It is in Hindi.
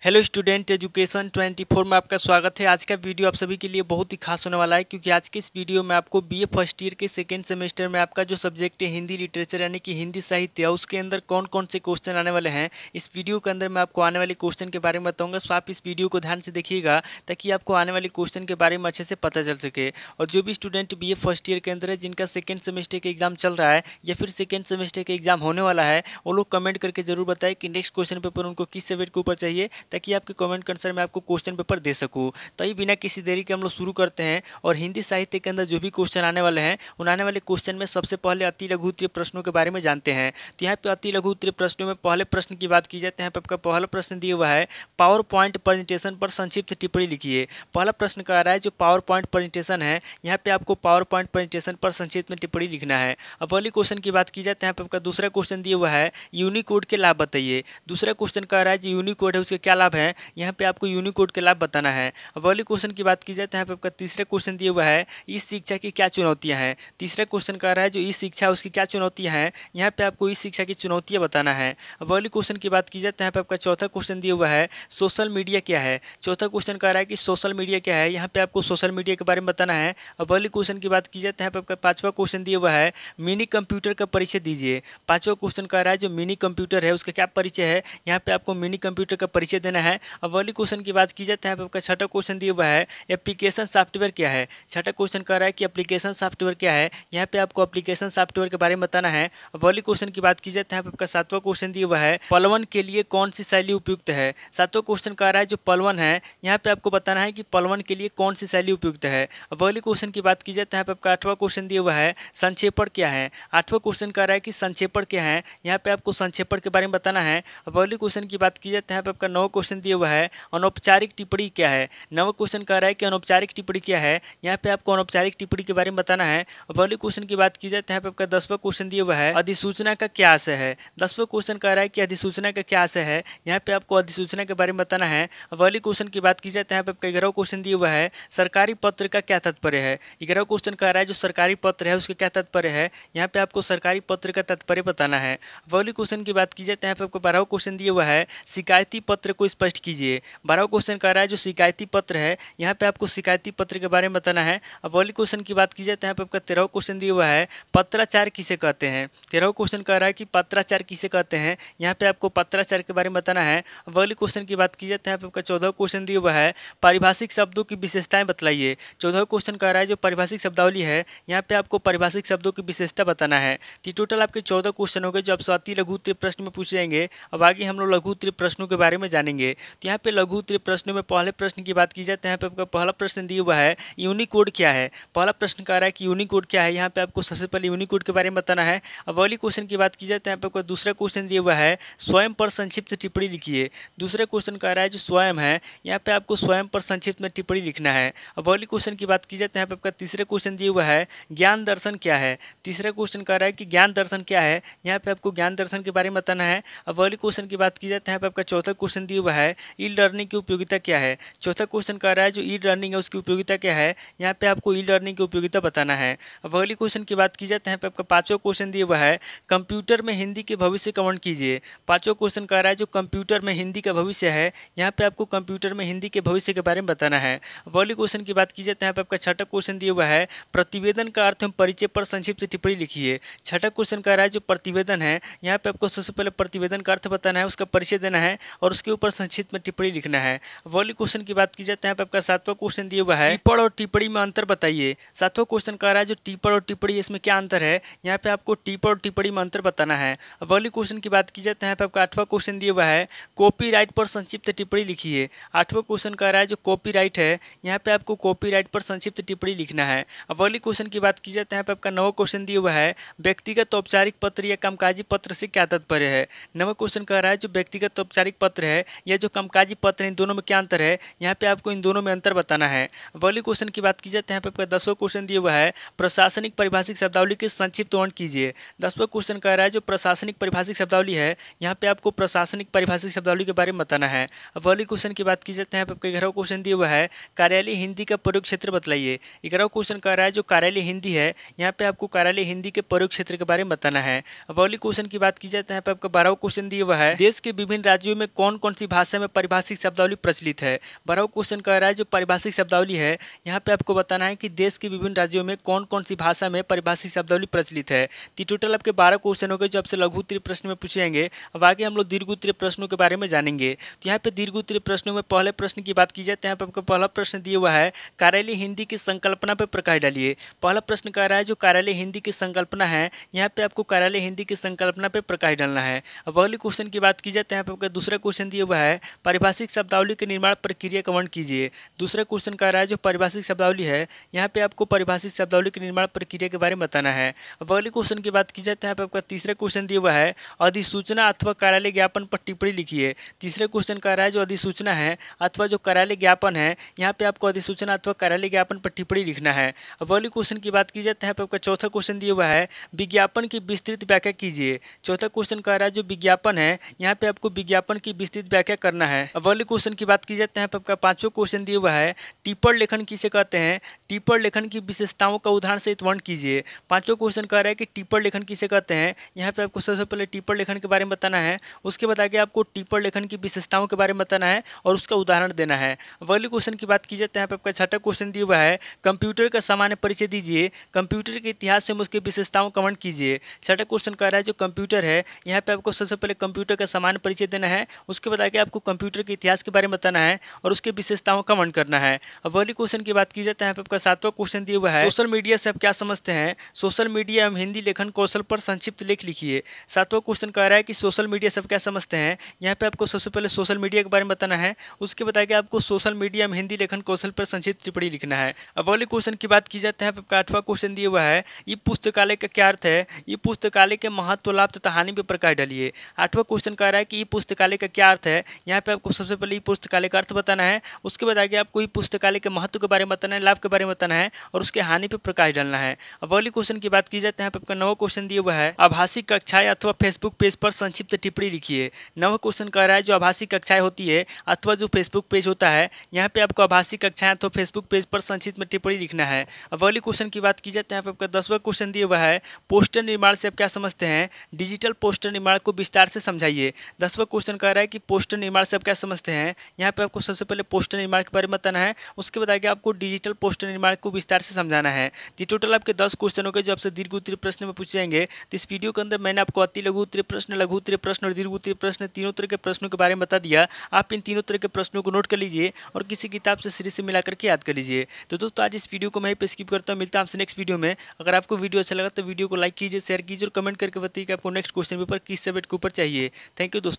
हेलो स्टूडेंट, एजुकेशन 24 में आपका स्वागत है। आज का वीडियो आप सभी के लिए बहुत ही खास होने वाला है, क्योंकि आज के इस वीडियो में आपको बीए फर्स्ट ईयर के सेकेंड सेमेस्टर में आपका जो सब्जेक्ट है हिंदी लिटरेचर यानी कि हिंदी साहित्य, उसके अंदर कौन कौन से क्वेश्चन आने वाले हैं, इस वीडियो के अंदर मैं आपको आने वाले क्वेश्चन के बारे में बताऊँगा। सो आप इस वीडियो को ध्यान से देखिएगा ताकि आपको आने वाले क्वेश्चन के बारे में अच्छे से पता चल सके। और जो भी स्टूडेंट बीए फर्स्ट ईयर के अंदर है, जिनका सेकेंड सेमेस्टर का एग्जाम चल रहा है या फिर सेकेंड सेमेस्टर का एग्जाम होने वाला है, वो लोग कमेंट करके जरूर बताएं कि नेक्स्ट क्वेश्चन पेपर उनको किस सब्जेक्ट के ऊपर चाहिए, ताकि आपके कमेंट आंसर मैं आपको क्वेश्चन पेपर दे सकूं। तो ये बिना किसी देरी के हम लोग शुरू करते हैं। और हिंदी साहित्य के अंदर जो भी क्वेश्चन आने वाले हैं, उन आने वाले क्वेश्चन में सबसे पहले अति लघु उत्तरीय प्रश्नों के बारे में जानते हैं। तो यहाँ पे अति लघु उत्तरीय प्रश्नों में पहले प्रश्न की बात की जाती है। यहाँ पे आपका पहला प्रश्न दिया हुआ है, पावर पॉइंट प्रेजेंटेशन पर संक्षिप्त टिप्पणी लिखिए। पहला प्रश्न कह रहा है जो पावर पॉइंट प्रेजेंटेशन है, यहाँ पे आपको पावर पॉइंट प्रेजेंटेशन पर संक्षिप्त में टिप्पणी लिखना है। अब पहली क्वेश्चन की बात की जाए तो यहाँ पे आपका दूसरा क्वेश्चन दिया हुआ है, यूनिकोड के लाभ बताइए। दूसरा क्वेश्चन कह रहा है जो यूनिकोड है उसके क्या लाभ है, यहाँ पे आपको यूनिकोड के लाभ बताना है। अब अगले क्वेश्चन की बात की जाए तो यहाँ पे आपका तीसरा क्वेश्चन दिया हुआ है, इस शिक्षा की क्या चुनौतियां हैं। तीसरा क्वेश्चन कह रहा है जो इस शिक्षा है उसकी क्या चुनौतियां हैं, यहाँ पे आपको इस शिक्षा की चुनौतियां बताना है। अब अगले क्वेश्चन की बात की जाए तो यहाँ पे आपका चौथा क्वेश्चन दिया हुआ है, सोशल मीडिया क्या है। चौथा क्वेश्चन कह रहा है कि सोशल मीडिया क्या है, यहाँ पे आपको सोशल मीडिया के बारे में बताना है। अब अगले क्वेश्चन की बात की जाए तो यहाँ पे आपका पांचवा क्वेश्चन दिया हुआ है, मिनी कंप्यूटर का परिचय दीजिए। पांचवा क्वेश्चन कह रहा है जो मिनी कंप्यूटर है उसका क्या परिचय है, यहाँ पे आपको मिनी कंप्यूटर का परिचय देना है। अब अगले क्वेश्चन की बात की जाए तो यहाँ पे आपका छठा क्वेश्चन दिया हुआ है, एप्लीकेशन सॉफ्टवेयर क्या है। छठा क्वेश्चन कह रहा है कि एप्लीकेशन सॉफ्टवेयर क्या है, यहाँ पे आपको एप्लीकेशन सॉफ्टवेयर के बारे में बताना है। अब अगले क्वेश्चन की बात की जाए तो यहाँ पे आपका सातवां क्वेश्चन दिया हुआ है, पलवन के लिए कौन सी शैली उपयुक्त है। सातवां क्वेश्चन कह रहा है जो पलवन है, यहाँ पे आपको बताना है कि पलवन के लिए कौन सी शैली उपयुक्त है। अब अगले क्वेश्चन की बात की जाए तो यहाँ पे आपका आठवां क्वेश्चन दिया हुआ है, संक्षेपण क्या है। आठवां क्वेश्चन कह रहा है कि संक्षेपण क्या है, यहाँ पे आपको संक्षेपण के बारे में बताना है। अब अगले क्वेश्चन की बात की जाए तो यहाँ पे आपका नौवां क्वेश्चन दिया हुआ है, अनौपचारिक टिप्पणी क्या है। नवा क्वेश्चन कह रहा है कि अनौपचारिक टिप्पणी क्या है, यहाँ पे आपको अनौपचारिक टिप्पणी के बारे में बताना है। और अगले क्वेश्चन की बात की जाए तो यहाँ पे आपका 10वां क्वेश्चन दिया हुआ है, अधिसूचना का क्या आशय है। 10वां क्वेश्चन कह रहा है कि अधिसूचना का क्या आशय है, यहाँ पे आपको अधिसूचना के बारे में बताना है। अब अगले क्वेश्चन की बात की जाए तो यहाँ पे आपका 11वां क्वेश्चन दिया हुआ है, सरकारी पत्र का क्या तात्पर्य है। 11वां क्वेश्चन कह रहा है जो सरकारी पत्र है उसका क्या तात्पर्य है, यहाँ पे आपको सरकारी पत्र का तात्पर्य बताना है। अब अगले क्वेश्चन की बात की जाए तो यहाँ पे आपको 12वां क्वेश्चन दिया हुआ है, शिकायती पत्र को स्पष्ट कीजिए। 12वां क्वेश्चन कह रहा है जो शिकायती पत्र है, यहाँ पे आपको शिकायती पत्र के बारे में बताना है। अब अगले क्वेश्चन की बात की जाए तो यहाँ पे आपका 13वां क्वेश्चन दिया हुआ है, पत्राचार किसे कहते हैं। 13वां क्वेश्चन कह रहा है कि पत्राचार किसे कहते हैं, यहाँ पे आपको पत्राचार के बारे में बताना है। अब अगले क्वेश्चन की बात की जाए तो यहाँ पे आपका 14वां क्वेश्चन दिया हुआ है, पारिभाषिक शब्दों की विशेषताएं बतलाइए। 14वां क्वेश्चन कह रहा है जो पारिभाषिक शब्दावली है, यहाँ पे आपको पारिभाषिक शब्दों की विशेषता बताना है। तो टोटल आपके 14 क्वेश्चन हो गए जो आपसे अति लघु उत्तरीय प्रश्न में पूछे जाएंगे। अब आगे हम लोग लघु उत्तरीय प्रश्नों के बारे में जानेंगे। तो यहाँ पे लघु उत्तरीय प्रश्नों में पहले प्रश्न की बात की जाए तो यहाँ पे आपका पहला प्रश्न दिया हुआ है, यूनिकोड क्या है। पहला प्रश्न कह रहा है कि यूनिकोड क्या है, यहाँ पे आपको सबसे पहले यूनिकोड के बारे में बताना है। अब अगले क्वेश्चन की बात की जाए तो यहाँ पे आपको दूसरा क्वेश्चन दिया हुआ है, स्वयं पर संक्षिप्त टिप्पणी लिखिए। दूसरा क्वेश्चन कह रहा है जो स्वयं है, यहाँ पे आपको स्वयं पर संक्षिप्त में टिप्पणी लिखना है। अब अगले क्वेश्चन की बात की जाए तो यहाँ पे आपका तीसरा क्वेश्चन दिया हुआ है, ज्ञान दर्शन क्या है। तीसरा क्वेश्चन कह रहा है कि ज्ञान दर्शन क्या है, यहाँ पे आपको ज्ञान दर्शन के बारे में बताना है। अब अगले क्वेश्चन की बात की जाए तो यहाँ पे आपका चौथा क्वेश्चन दिया हुआ है, ई लर्निंग की उपयोगिता क्या है। चौथा क्वेश्चन कह रहा है जो ई लर्निंग है उसकी उपयोगिता क्या है, यहाँ पे आपको ई लर्निंग की उपयोगिता बताना है। अब अगले क्वेश्चन की बात की जाए तो यहाँ पे आपका पांचवा क्वेश्चन दिया हुआ है, कंप्यूटर में हिंदी के भविष्य का वर्णन कीजिए। पांचवा क्वेश्चन कह रहा है जो कंप्यूटर में हिंदी का भविष्य है, यहाँ पे आपको कंप्यूटर में हिंदी के भविष्य के बारे में बताना है। अब अगले क्वेश्चन की बात की जाए तो यहाँ पे आपका छठा क्वेश्चन दिया हुआ है, प्रतिवेदन का अर्थ एवं परिचय पर संक्षिप्त टिप्पणी लिखिए। छठा क्वेश्चन कह रहा है जो प्रतिवेदन है, यहाँ पे आपको सबसे पहले प्रतिवेदन का अर्थ बताना है, उसका परिचय देना है और उसके ऊपर संक्षिप्त में टिप्पणी लिखना है। अगले क्वेश्चन की बात की जाए तो यहाँ पे आपका सातवां क्वेश्चन दिया हुआ है, टिप्पण और टिप्पणी में अंतर बताइए। सातवां क्वेश्चन कह रहा है जो टिप्पण और टिप्पणी इसमें क्या अंतर है, यहाँ पे आपको टिप्पण और टिप्पणी में अंतर बताना है। अब अगले क्वेश्चन की बात की जाए तो यहाँ पे आपका आठवां क्वेश्चन दिया हुआ है, कॉपीराइट पर संक्षिप्त टिप्पणी लिखिए। आठवां क्वेश्चन कह रहा है जो कॉपीराइट है, यहाँ पे आपको कॉपीराइट पर संक्षिप्त टिप्पणी लिखना है। अब अगले क्वेश्चन की बात की जाए तो यहाँ पे आपका नवा क्वेश्चन दिया हुआ है, व्यक्तिगत औपचारिक पत्र या कामकाजी पत्र से क्या तात्पर्य है। नवा क्वेश्चन कह रहा है जो व्यक्तिगत औपचारिक पत्र है या जो कामकाजी पत्र है, इन दोनों में क्या अंतर है, यहाँ पे आपको इन दोनों में अंतर बताना है। अब अगले क्वेश्चन की बात की जाए तो यहाँ पे आपका 10वां क्वेश्चन दिया हुआ है, प्रशासनिक पारिभाषिक शब्दावली के संक्षिप्त वर्णन कीजिए। 10वां क्वेश्चन कह रहा है जो प्रशासनिक पारिभाषिक शब्दावली है, यहाँ पे आपको प्रशासनिक पारिभाषिक शब्दावली के बारे में बताना है। अब अगले क्वेश्चन की बात की जाए तो यहाँ पे आपका 11वां क्वेश्चन दिया हुआ है, कार्यालय हिंदी का प्रयोग क्षेत्र बतलाइए। 11वां क्वेश्चन कह रहा है जो कार्यालय हिंदी है, यहाँ पे आपको कार्यालय हिंदी के प्रयोग क्षेत्र के बारे में बताना है। अब अगले क्वेश्चन की बात की जाए तो यहाँ पे आपका 12वां क्वेश्चन दिया हुआ है, देश के विभिन्न राज्यों में कौन कौन सी भाषा में पारिभाषिक शब्दावली प्रचलित है। 12वां क्वेश्चन कह रहा है जो पारिभाषिक शब्दावली है यहाँ पे आपको बताना है कि देश के विभिन्न राज्यों में कौन कौन सी भाषा में पारिभाषिक शब्दावली प्रचलित है। तो टोटल आपके 12 क्वेश्चन हो गए जो आपसे लघु उत्तरीय प्रश्न में पूछे जाएंगे। अब आगे हम लोग दीर्घ उत्तरीय प्रश्नों के बारे में जानेंगे। तो यहाँ पे दीर्घ उत्तरीय प्रश्नों में पहले प्रश्न की बात की जाए तो यहाँ पे आपको पहला प्रश्न दिया हुआ है कार्यालय हिंदी की संकल्पना पर प्रकाश डालिए। पहला प्रश्न कह रहा है जो कार्यालय हिंदी की संकल्पना है यहाँ पे आपको कार्यालय हिंदी की संकल्पना पर प्रकाश डालना है। अब अगले क्वेश्चन की बात की जाए तो यहाँ पे आपका दूसरा क्वेश्चन दिया हुआ है पारिभाषिक शब्दावली के निर्माण प्रक्रिया का वर्णन कीजिए। दूसरा क्वेश्चन कह रहा है जो पारिभाषिक शब्दावली है यहाँ पे आपको पारिभाषिक शब्दावली के निर्माण प्रक्रिया के बारे में बताना है। अब अगले क्वेश्चन की बात की जाए तो यहाँ पे आपका तीसरा क्वेश्चन दिया हुआ है अधिसूचना अथवा कार्यालय ज्ञापन पर टिप्पणी लिखिए। तीसरा क्वेश्चन कह रहा है जो अधिसूचना है अथवा जो कार्यालय ज्ञापन है यहाँ पे आपको अधिसूचना अथवा कार्यालय ज्ञापन पर टिप्पणी लिखना है। अब अगले क्वेश्चन की बात की जाए तो यहाँ पे आपका चौथा क्वेश्चन दिया हुआ है विज्ञापन की विस्तृत व्याख्या कीजिए। चौथा क्वेश्चन कह रहा है जो विज्ञापन है यहाँ पे आपको विज्ञापन की विस्तृत व्याख्या करना है। अब अगले क्वेश्चन की बात की जाए तो यहाँ पे आपका पांचवा क्वेश्चन दिया हुआ है टिप्पण लेखन किसे कहते हैं। टिप्पण लेखन की विशेषताओं का उदाहरण सहित वर्णन कीजिए। पांचवा क्वेश्चन कह रहा है कि टिप्पण लेखन किसे कहते हैं। यहाँ पे आपको सबसे पहले टिप्पण लेखन के बारे में बताना है, उसके बाद आगे आपको टिप्पण लेखन की विशेषताओं के बारे में बताना है और उसका उदाहरण देना है। अगले क्वेश्चन की बात की जाए तो यहाँ पे आपका छठा क्वेश्चन दिया हुआ है कंप्यूटर का सामान्य परिचय दीजिए। कंप्यूटर के इतिहास एवं उसकी विशेषताओं का वर्णन कीजिए। छठा क्वेश्चन कह रहा है जो कंप्यूटर है यहाँ पे आपको सबसे पहले कंप्यूटर का सामान्य परिचय देना है, उसके बाद आगे आपको कंप्यूटर के इतिहास के बारे में बताना है और उसके विशेषताओं का वर्णन करना है। अब अगले क्वेश्चन की बात की जाए तो यहाँ पे आपका सातवां क्वेश्चन दिया हुआ है सोशल मीडिया से आप क्या समझते हैं। सोशल मीडिया एवं हिंदी लेखन कौशल पर संक्षिप्त लेख लिखिए। सातवां क्वेश्चन कह रहा है कि सोशल मीडिया से आप क्या समझते हैं। यहाँ पे आपको सबसे पहले सोशल मीडिया के बारे में बताना है, उसके बाद आगे आपको सोशल मीडिया एवं हिंदी लेखन कौशल पर संक्षिप्त टिप्पणी लिखना है। अब अगले क्वेश्चन की बात की जाए तो यहाँ पे आपका आठवां क्वेश्चन दिया हुआ है ई पुस्तकालय का क्या अर्थ है। ई पुस्तकालय के महत्व, लाभ तथा हानि पर प्रकाश डालिए। आठवां क्वेश्चन कह रहा है कि ई पुस्तकालय का क्या अर्थ है। यहाँ पे आपको सबसे पहले ई पुस्तकालय का अर्थ बताना है, उसके बाद आगे आपको ई पुस्तकालय के महत्व के बारे में बताना है, लाभ के बारे में बताना है और उसके हानि पर प्रकाश डालना है। अब अगले क्वेश्चन की बात की जाए तो यहाँ पे आपका नवा क्वेश्चन दिया हुआ है आभासी कक्षाएं अथवा फेसबुक पेज पर संक्षिप्त टिप्पणी लिखिए। नवा क्वेश्चन कह रहा है जो आभासी कक्षाएं होती है अथवा जो फेसबुक पेज होता है यहाँ पे आपको आभासी कक्षाएं अथवा फेसबुक पेज पर संक्षिप्त में टिप्पणी लिखना है। अब अगले क्वेश्चन की बात की जाए तो यहाँ पे आपका 10वां क्वेश्चन दिया हुआ है पोस्टर निर्माण से आप क्या समझते हैं। डिजिटल पोस्टर निर्माण को विस्तार से समझाइए। 10वां क्वेश्चन कह रहा है कि पोस्टर निर्माण से आप क्या समझते हैं। यहाँ पे आपको सबसे पहले पोस्टर निर्माण के बारे में बताना है, उसके बाद आगे आपको डिजिटल पोस्टर निर्माण को विस्तार से समझाना है। ये टोटल आपके 10 क्वेश्चन हो गए जो आपसे दीर्घ उत्तरीय प्रश्न में पूछे जाएंगे। तो इस वीडियो के अंदर मैंने आपको अति लघु उत्तरीय प्रश्न, लघु उत्तरीय प्रश्न और दीर्घ उत्तरीय प्रश्न तीनों तरह के प्रश्नों के बारे में बता दिया। आप इन तीनों तरह के प्रश्नों को नोट कर लीजिए और किसी किताब से सीरीज से मिला करके याद कर लीजिए। तो दोस्तों आज इस वीडियो को मैं पे स्किप करता हूँ, मिलता हूँ आपसे नेक्स्ट वीडियो में। अगर आपको वीडियो अच्छा लगा तो वीडियो को लाइक कीजिए, शेयर कीजिए और कमेंट करके बताइए कि आपको नेक्स्ट क्वेश्चन पेपर किस सब्जेक्ट के ऊपर चाहिए। थैंक यू दोस्तों।